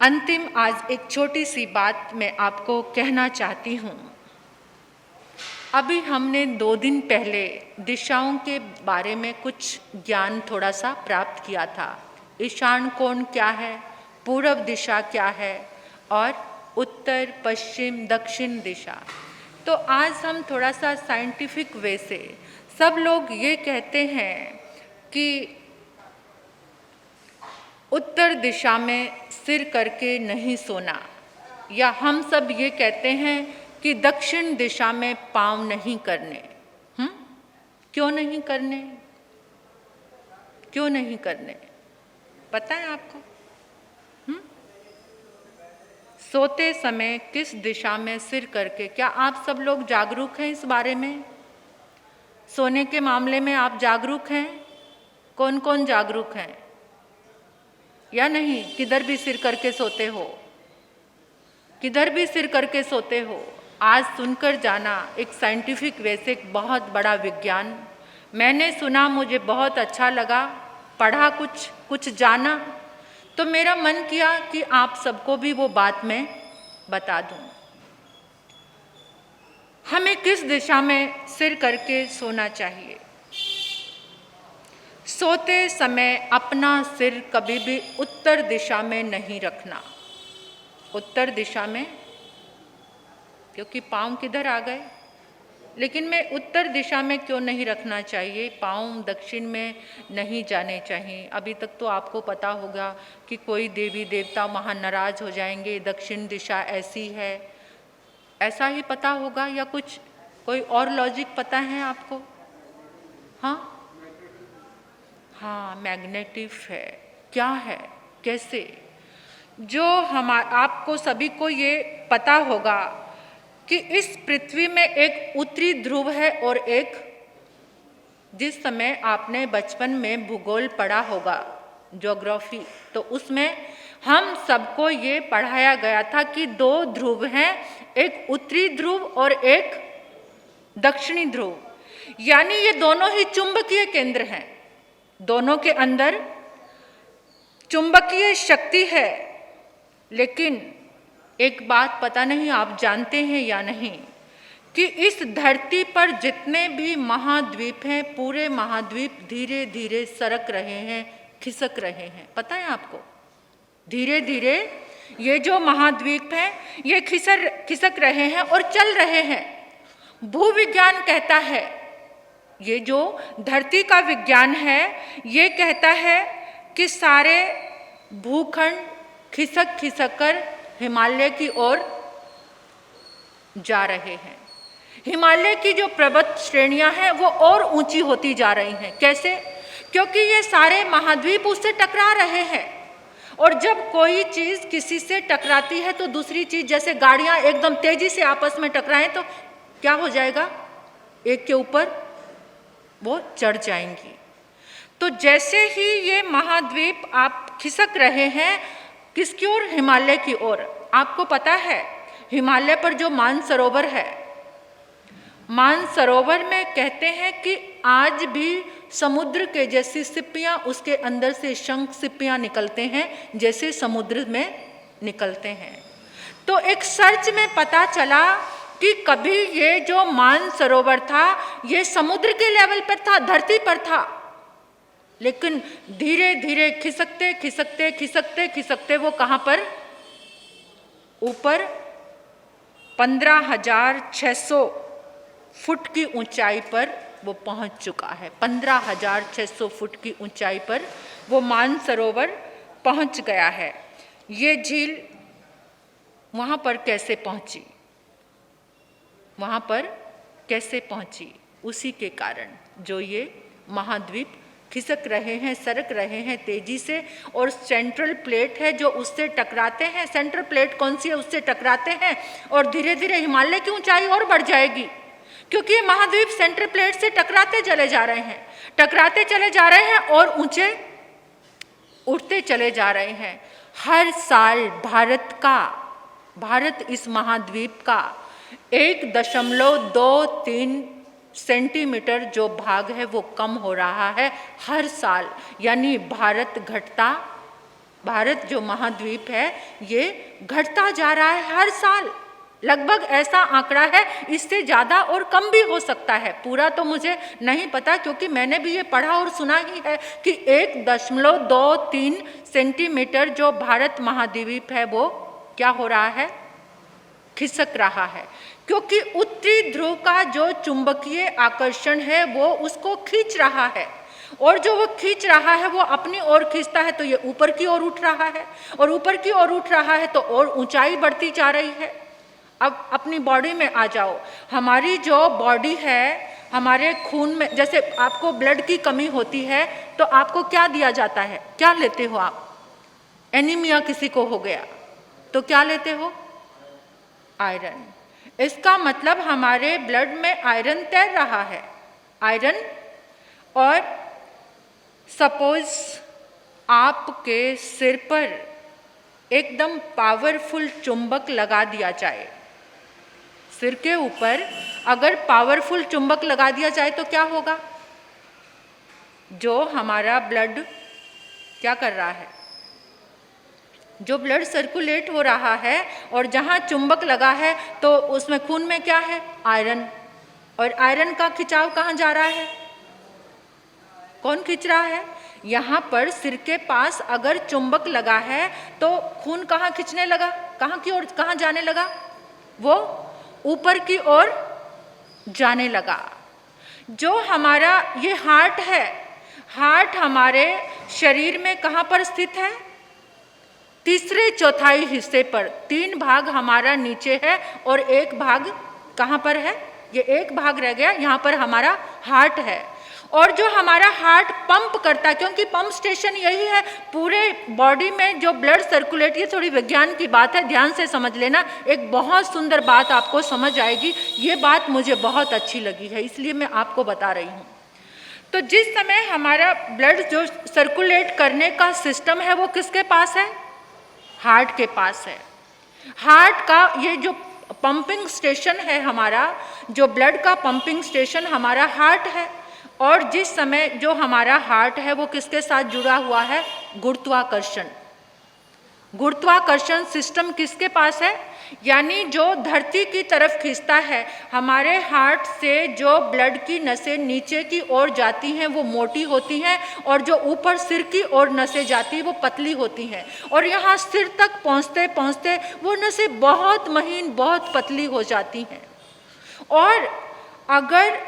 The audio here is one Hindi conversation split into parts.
अंतिम आज एक छोटी सी बात मैं आपको कहना चाहती हूँ। अभी हमने 2 दिन पहले दिशाओं के बारे में कुछ ज्ञान थोड़ा सा प्राप्त किया था। ईशान कोण क्या है, पूर्व दिशा क्या है और उत्तर, पश्चिम, दक्षिण दिशा। तो आज हम थोड़ा सा साइंटिफिक वे से, सब लोग ये कहते हैं कि उत्तर दिशा में सिर करके नहीं सोना, या हम सब ये कहते हैं कि दक्षिण दिशा में पाँव नहीं करने। क्यों नहीं करने? क्यों नहीं करने पता है आपको? सोते समय किस दिशा में सिर करके, क्या आप सब लोग जागरूक हैं इस बारे में? सोने के मामले में आप जागरूक हैं? कौन कौन जागरूक हैं या नहीं? किधर भी सिर करके सोते हो? किधर भी सिर करके सोते हो? आज सुनकर जाना एक साइंटिफिक वे से एक बहुत बड़ा विज्ञान। मैंने सुना, मुझे बहुत अच्छा लगा, पढ़ा, कुछ जाना, तो मेरा मन किया कि आप सबको भी वो बात मैं बता दूं। हमें किस दिशा में सिर करके सोना चाहिए? सोते समय अपना सिर कभी भी उत्तर दिशा में नहीं रखना। उत्तर दिशा में, क्योंकि पाँव किधर आ गए, लेकिन मैं उत्तर दिशा में क्यों नहीं रखना चाहिए? पाँव दक्षिण में नहीं जाने चाहिए। अभी तक तो आपको पता होगा कि कोई देवी देवता वहाँ नाराज हो जाएंगे, दक्षिण दिशा ऐसी है, ऐसा ही पता होगा, या कुछ कोई और लॉजिक पता है आपको? हाँ, मैग्नेटिक है। क्या है, कैसे? जो आपको सभी को ये पता होगा कि इस पृथ्वी में एक उत्तरी ध्रुव है और एक, जिस समय आपने बचपन में भूगोल पढ़ा होगा, ज्योग्राफी, तो उसमें हम सबको ये पढ़ाया गया था कि 2 ध्रुव हैं, एक उत्तरी ध्रुव और एक दक्षिणी ध्रुव। यानी ये दोनों ही चुंबकीय केंद्र हैं, दोनों के अंदर चुंबकीय शक्ति है। लेकिन एक बात पता नहीं आप जानते हैं या नहीं, कि इस धरती पर जितने भी महाद्वीप हैं, पूरे महाद्वीप धीरे धीरे सरक रहे हैं, खिसक रहे हैं। पता है आपको? धीरे धीरे ये जो महाद्वीप हैं ये खिसक रहे हैं और चल रहे हैं। भूविज्ञान कहता है, ये जो धरती का विज्ञान है ये कहता है कि सारे भूखंड खिसक कर हिमालय की ओर जा रहे हैं। हिमालय की जो पर्वत श्रेणियां हैं वो और ऊंची होती जा रही हैं। कैसे? क्योंकि ये सारे महाद्वीप उससे टकरा रहे हैं, और जब कोई चीज़ किसी से टकराती है तो दूसरी चीज़, जैसे गाड़ियां एकदम तेजी से आपस में टकराएं तो क्या हो जाएगा? एक के ऊपर वो चढ़ जाएंगी। तो जैसे ही ये महाद्वीप आप खिसक रहे हैं, किसकी ओर? हिमालय की ओर। आपको पता है हिमालय पर जो मानसरोवर है, मानसरोवर में कहते हैं कि आज भी समुद्र के जैसी सिप्पियां, उसके अंदर से शंख सिप्पियां निकलते हैं जैसे समुद्र में निकलते हैं। तो एक सर्च में पता चला कि कभी ये जो मानसरोवर था ये समुद्र के लेवल पर था, धरती पर था, लेकिन धीरे धीरे खिसकते वो कहाँ पर? ऊपर 15,600 फुट की ऊंचाई पर वो पहुंच चुका है। 15,600 फुट की ऊंचाई पर वो मानसरोवर पहुंच गया है। ये झील वहाँ पर कैसे पहुंची? वहाँ पर कैसे पहुंची? उसी के कारण जो ये महाद्वीप खिसक रहे हैं, सरक रहे हैं तेजी से, और सेंट्रल प्लेट है जो उससे टकराते हैं। सेंट्रल प्लेट कौन सी है? उससे टकराते हैं और धीरे धीरे हिमालय की ऊंचाई और बढ़ जाएगी, क्योंकि ये महाद्वीप सेंट्रल प्लेट से टकराते चले जा रहे हैं और ऊंचे उठते चले जा रहे हैं। हर साल भारत इस महाद्वीप का 1.23 सेंटीमीटर जो भाग है वो कम हो रहा है हर साल। यानी भारत घटता भारत जो महाद्वीप है ये घटता जा रहा है हर साल। लगभग ऐसा आंकड़ा है, इससे ज़्यादा और कम भी हो सकता है, पूरा तो मुझे नहीं पता क्योंकि मैंने भी ये पढ़ा और सुना ही है कि 1.23 सेंटीमीटर जो भारत महाद्वीप है वो क्या हो रहा है, खिसक रहा है, क्योंकि उत्तरी ध्रुव का जो चुंबकीय आकर्षण है वो उसको खींच रहा है, और जो वो खींच रहा है वो अपनी ओर खींचता है तो ये ऊपर की ओर उठ रहा है, और ऊपर की ओर उठ रहा है तो और ऊंचाई बढ़ती जा रही है। अब अपनी बॉडी में आ जाओ, हमारी जो बॉडी है, हमारे खून में जैसे आपको ब्लड की कमी होती है तो आपको क्या दिया जाता है, क्या लेते हो आप? एनीमिया किसी को हो गया तो क्या लेते हो? आयरन। इसका मतलब हमारे ब्लड में आयरन तैर रहा है, आयरन। और सपोज आपके सिर पर एकदम पावरफुल चुंबक लगा दिया जाए, सिर के ऊपर अगर पावरफुल चुंबक लगा दिया जाए तो क्या होगा? जो हमारा ब्लड क्या कर रहा है, जो ब्लड सर्कुलेट हो रहा है और जहाँ चुंबक लगा है तो उसमें खून में क्या है? आयरन। और आयरन का खिंचाव कहाँ जा रहा है? कौन खींच रहा है? यहाँ पर सिर के पास अगर चुंबक लगा है तो खून कहाँ खींचने लगा, कहाँ की ओर, कहाँ जाने लगा? वो ऊपर की ओर जाने लगा। जो हमारा ये हार्ट है, हार्ट हमारे शरीर में कहाँ पर स्थित है? तीसरे चौथाई हिस्से पर। 3 भाग हमारा नीचे है और 1 भाग कहाँ पर है? ये 1 भाग रह गया, यहाँ पर हमारा हार्ट है। और जो हमारा हार्ट पंप करता है, क्योंकि पंप स्टेशन यही है पूरे बॉडी में जो ब्लड सर्कुलेट, ये थोड़ी विज्ञान की बात है, ध्यान से समझ लेना, एक बहुत सुंदर बात आपको समझ आएगी। ये बात मुझे बहुत अच्छी लगी है इसलिए मैं आपको बता रही हूँ। तो जिस समय हमारा ब्लड जो सर्कुलेट करने का सिस्टम है वो किसके पास है? हार्ट के पास है। हार्ट का ये जो पंपिंग स्टेशन है, हमारा जो ब्लड का पंपिंग स्टेशन हमारा हार्ट है। और जिस समय जो हमारा हार्ट है वो किसके साथ जुड़ा हुआ है? गुरुत्वाकर्षण। गुरुत्वाकर्षण सिस्टम किसके पास है? यानी जो धरती की तरफ खींचता है। हमारे हार्ट से जो ब्लड की नसें नीचे की ओर जाती हैं वो मोटी होती हैं, और जो ऊपर सिर की ओर नसें जाती हैं वो पतली होती हैं, और यहाँ सिर तक पहुँचते पहुँचते वो नसें बहुत महीन, बहुत पतली हो जाती हैं। और अगर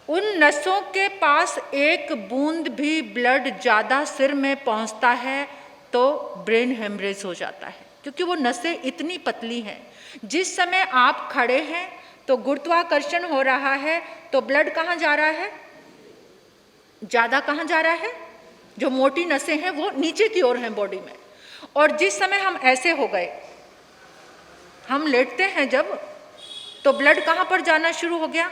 उन नसों के पास एक बूंद भी ब्लड ज़्यादा सिर में पहुंचता है तो ब्रेन हेमरेज हो जाता है, क्योंकि वो नसें इतनी पतली हैं। जिस समय आप खड़े हैं तो गुरुत्वाकर्षण हो रहा है तो ब्लड कहाँ जा रहा है? ज़्यादा कहाँ जा रहा है? जो मोटी नसें हैं वो नीचे की ओर हैं बॉडी में। और जिस समय हम ऐसे हो गए, हम लेटते हैं जब, तो ब्लड कहाँ पर जाना शुरू हो गया?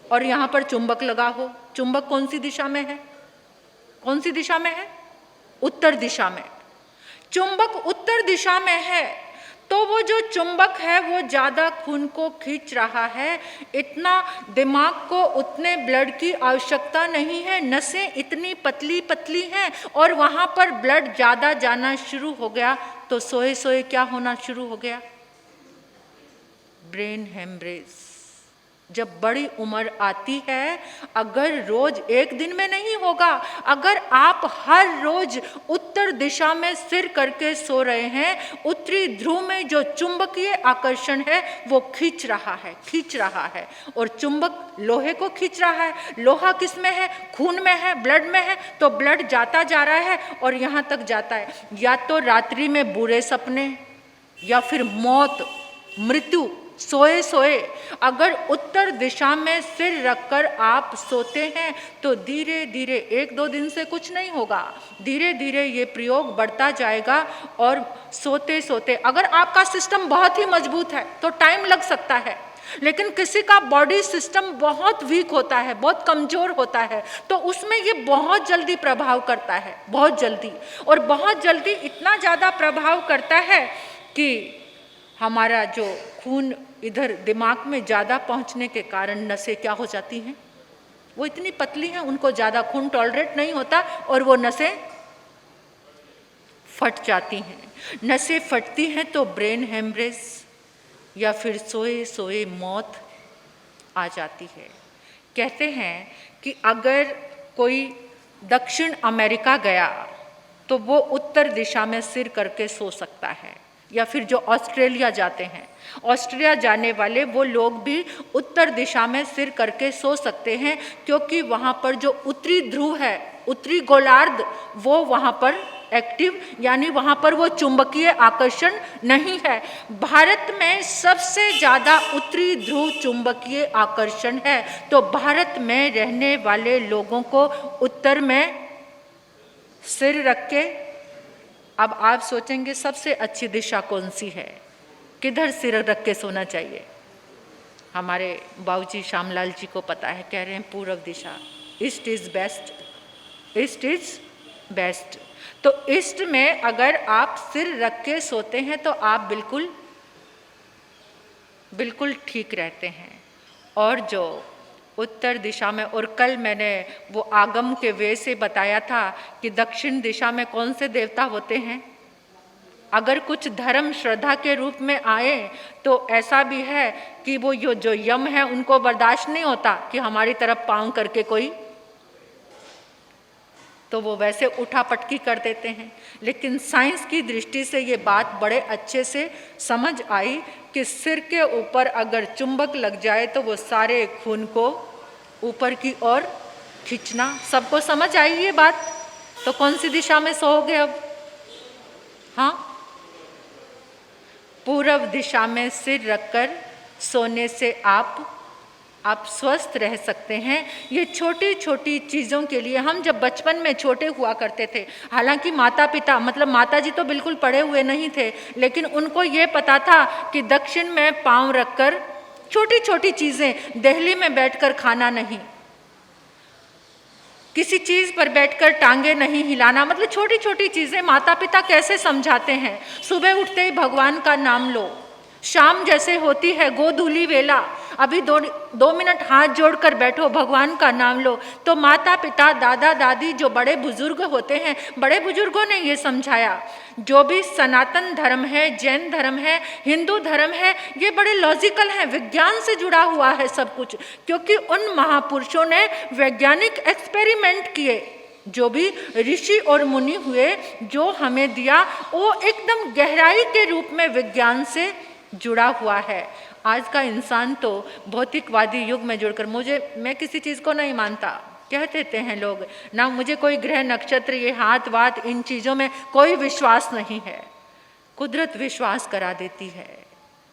और यहाँ पर चुंबक लगा हो। चुंबक कौन सी दिशा में है? कौन सी दिशा में है? उत्तर दिशा में। चुंबक उत्तर दिशा में है तो वो जो चुंबक है वो ज़्यादा खून को खींच रहा है। इतना दिमाग को उतने ब्लड की आवश्यकता नहीं है, नसें इतनी पतली पतली हैं, और वहाँ पर ब्लड ज़्यादा जाना शुरू हो गया तो सोए सोए क्या होना शुरू हो गया? Brain haemorrhage. जब बड़ी उम्र आती है, अगर रोज एक दिन में नहीं होगा, अगर आप हर रोज उत्तर दिशा में सिर करके सो रहे हैं, उत्तरी ध्रुव में जो चुंबकीय आकर्षण है वो खींच रहा है, और चुंबक लोहे को खींच रहा है। लोहा किस में है? खून में है, ब्लड में है, तो ब्लड जाता जा रहा है और यहाँ तक जाता है। या तो रात्रि में बुरे सपने, या फिर मौत, मृत्यु, सोए सोए अगर उत्तर दिशा में सिर रखकर आप सोते हैं तो धीरे धीरे, 1-2 दिन से कुछ नहीं होगा, धीरे धीरे ये प्रयोग बढ़ता जाएगा। और सोते सोते अगर आपका सिस्टम बहुत ही मजबूत है तो टाइम लग सकता है, लेकिन किसी का बॉडी सिस्टम बहुत वीक होता है, बहुत कमज़ोर होता है, तो उसमें ये बहुत जल्दी प्रभाव करता है, बहुत जल्दी, और बहुत जल्दी इतना ज़्यादा प्रभाव करता है कि हमारा जो खून इधर दिमाग में ज़्यादा पहुंचने के कारण नसें क्या हो जाती हैं? वो इतनी पतली हैं, उनको ज़्यादा खून टॉलरेट नहीं होता और वो नसें फट जाती हैं, नसें फटती हैं तो ब्रेन हेमरेज या फिर सोए सोए मौत आ जाती है। कहते हैं कि अगर कोई दक्षिण अमेरिका गया तो वो उत्तर दिशा में सिर करके सो सकता है, या फिर जो ऑस्ट्रेलिया जाते हैं, ऑस्ट्रेलिया जाने वाले वो लोग भी उत्तर दिशा में सिर करके सो सकते हैं, क्योंकि वहाँ पर जो उत्तरी ध्रुव है, उत्तरी गोलार्ध, वो वहाँ पर एक्टिव, यानी वहाँ पर वो चुंबकीय आकर्षण नहीं है। भारत में सबसे ज़्यादा उत्तरी ध्रुव चुंबकीय आकर्षण है, तो भारत में रहने वाले लोगों को उत्तर में सिर रख के, अब आप सोचेंगे सबसे अच्छी दिशा कौन सी है, किधर सिर रख के सोना चाहिए। हमारे बाबूजी श्यामलाल जी को पता है, कह रहे हैं पूर्व दिशा, east is best, east is best. तो ईस्ट में अगर आप सिर रख के सोते हैं तो आप बिल्कुल बिल्कुल ठीक रहते हैं। और जो उत्तर दिशा में, और कल मैंने वो आगम के वे से बताया था कि दक्षिण दिशा में कौन से देवता होते हैं। अगर कुछ धर्म श्रद्धा के रूप में आए तो ऐसा भी है कि वो जो यम है उनको बर्दाश्त नहीं होता कि हमारी तरफ पाँव करके कोई, तो वो वैसे उठा पटकी कर देते हैं। लेकिन साइंस की दृष्टि से ये बात बड़े अच्छे से समझ आई कि सिर के ऊपर अगर चुंबक लग जाए तो वो सारे खून को ऊपर की ओर खींचना, सबको समझ आई ये बात। तो कौन सी दिशा में सोओगे अब? हाँ, पूर्व दिशा में सिर रखकर सोने से आप स्वस्थ रह सकते हैं। ये छोटी छोटी चीज़ों के लिए हम जब बचपन में छोटे हुआ करते थे, हालांकि माता पिता, मतलब माता जी तो बिल्कुल पढ़े हुए नहीं थे, लेकिन उनको ये पता था कि दक्षिण में पाँव रखकर छोटी छोटी चीज़ें, दिल्ली में बैठकर खाना नहीं, किसी चीज़ पर बैठकर टांगे नहीं हिलाना, मतलब छोटी छोटी चीज़ें माता पिता कैसे समझाते हैं। सुबह उठते ही भगवान का नाम लो, शाम जैसे होती है गोधूली वेला, अभी दो मिनट हाथ जोड़कर बैठो, भगवान का नाम लो। तो माता पिता, दादा दादी, जो बड़े बुजुर्ग होते हैं, बड़े बुजुर्गों ने ये समझाया। जो भी सनातन धर्म है, जैन धर्म है, हिंदू धर्म है, ये बड़े लॉजिकल हैं, विज्ञान से जुड़ा हुआ है सब कुछ, क्योंकि उन महापुरुषों ने वैज्ञानिक एक्सपेरिमेंट किए। जो भी ऋषि और मुनि हुए, जो हमें दिया वो एकदम गहराई के रूप में विज्ञान से जुड़ा हुआ है। आज का इंसान तो भौतिकवादी युग में जुड़कर, मैं किसी चीज़ को नहीं मानता, कह देते हैं लोग ना, मुझे कोई ग्रह नक्षत्र, ये हाथ वात, इन चीज़ों में कोई विश्वास नहीं है। कुदरत विश्वास करा देती है,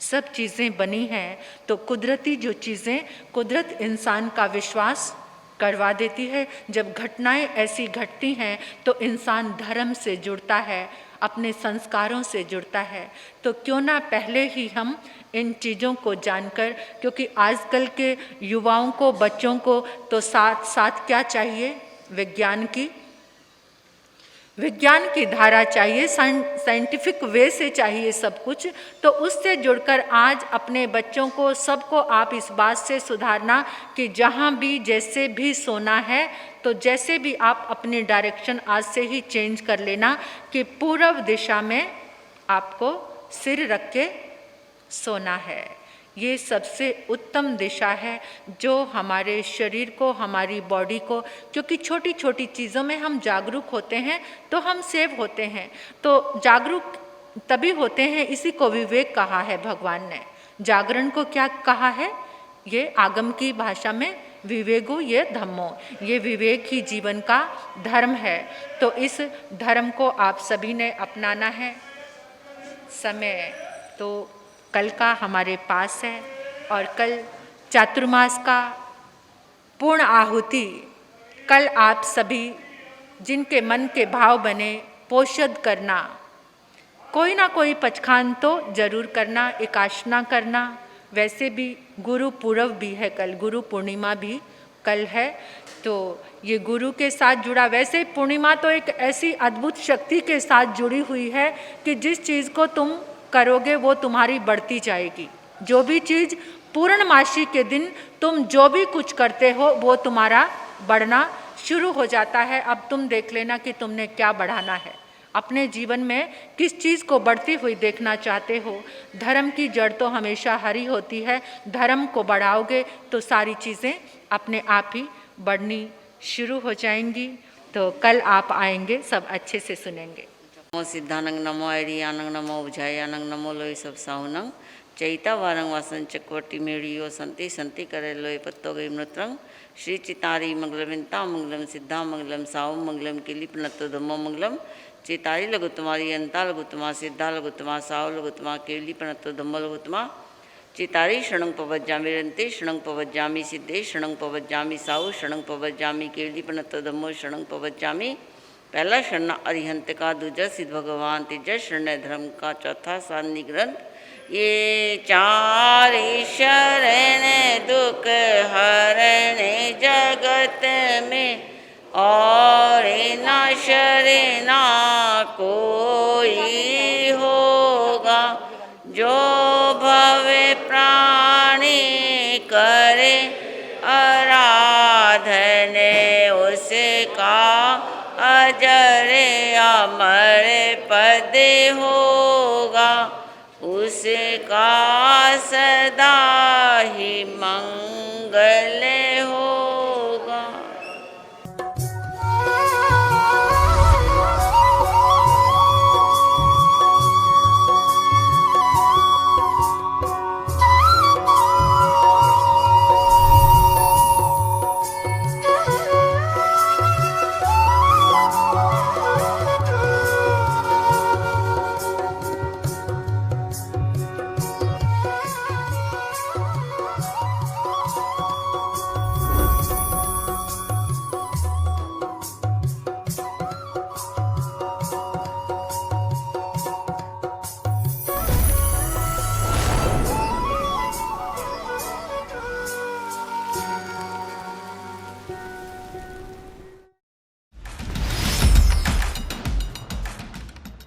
सब चीज़ें बनी हैं तो कुदरती जो चीज़ें, कुदरत इंसान का विश्वास करवा देती है। जब घटनाएं ऐसी घटती हैं तो इंसान धर्म से जुड़ता है, अपने संस्कारों से जुड़ता है। तो क्यों ना पहले ही हम इन चीज़ों को जानकर, क्योंकि आजकल के युवाओं को, बच्चों को तो साथ साथ क्या चाहिए, विज्ञान की धारा चाहिए, साइंटिफिक वे से चाहिए सब कुछ। तो उससे जुड़कर आज अपने बच्चों को, सबको आप इस बात से सुधारना कि जहाँ भी जैसे भी सोना है तो जैसे भी आप अपनी डायरेक्शन आज से ही चेंज कर लेना कि पूर्व दिशा में आपको सिर रख के सोना है। ये सबसे उत्तम दिशा है जो हमारे शरीर को, हमारी बॉडी को, क्योंकि छोटी छोटी चीज़ों में हम जागरूक होते हैं तो हम सेव होते हैं। तो जागरूक तभी होते हैं, इसी को विवेक कहा है भगवान ने। जागरण को क्या कहा है? ये आगम की भाषा में विवेको ये धम्मो, ये विवेक ही जीवन का धर्म है। तो इस धर्म को आप सभी ने अपनाना है। समय तो कल का हमारे पास है और कल चातुर्मास का पूर्ण आहुति, कल आप सभी जिनके मन के भाव बने पोषद करना, कोई ना कोई पचखान तो जरूर करना, एकाशना करना। वैसे भी गुरु पूर्व भी है कल, गुरु पूर्णिमा भी कल है, तो ये गुरु के साथ जुड़ा। वैसे पूर्णिमा तो एक ऐसी अद्भुत शक्ति के साथ जुड़ी हुई है कि जिस चीज़ को तुम करोगे वो तुम्हारी बढ़ती जाएगी। जो भी चीज़ पूर्णमासी के दिन तुम जो भी कुछ करते हो वो तुम्हारा बढ़ना शुरू हो जाता है। अब तुम देख लेना कि तुमने क्या बढ़ाना है। अपने जीवन में किस चीज़ को बढ़ती हुई देखना चाहते हो। धर्म की जड़ तो हमेशा हरी होती है, धर्म को बढ़ाओगे तो सारी चीज़ें अपने आप ही बढ़नी शुरू हो जाएंगी। तो कल आप आएंगे, सब अच्छे से सुनेंगे। नमो सिद्धानंग नमो ऐरियानंग नमो उजायानंग नमो लोई सब साहुनंग चैता वारंग वासन चकवटी मेड़ियो संति संति करे लोई पत्तो गई मृत्रंग श्री चितारी मंगलविंता मंगलम सिद्धा मंगलम साहु मंगलम किलिप नत्तो धम्मो मंगलम चितारी लघुतमारी अंता लघुतमा सिद्धा लघुतमा साहु लघुतमा केलिप नत्तो धम्मो लघुतमा चितारी शरणं पवज्जामि रन्ते शरणं पवज्जामि सिद्धे शरणं पवज्जामि साहु शरणं पवज्जामि केलिप नत्तो धम्मो शरणं पवज्जामि। पहला शरण अरिहंत का, दूजा सिद्ध भगवान, तीजा शरण धर्म का, चौथा साधनी ग्रंथ। ये चार शरण दुख हरण जगत में और न शरणा कोई होगा। जो भवे प्राणी करे आराधन उसका अजर अमर पद होगा। उसका सदा ही मंगल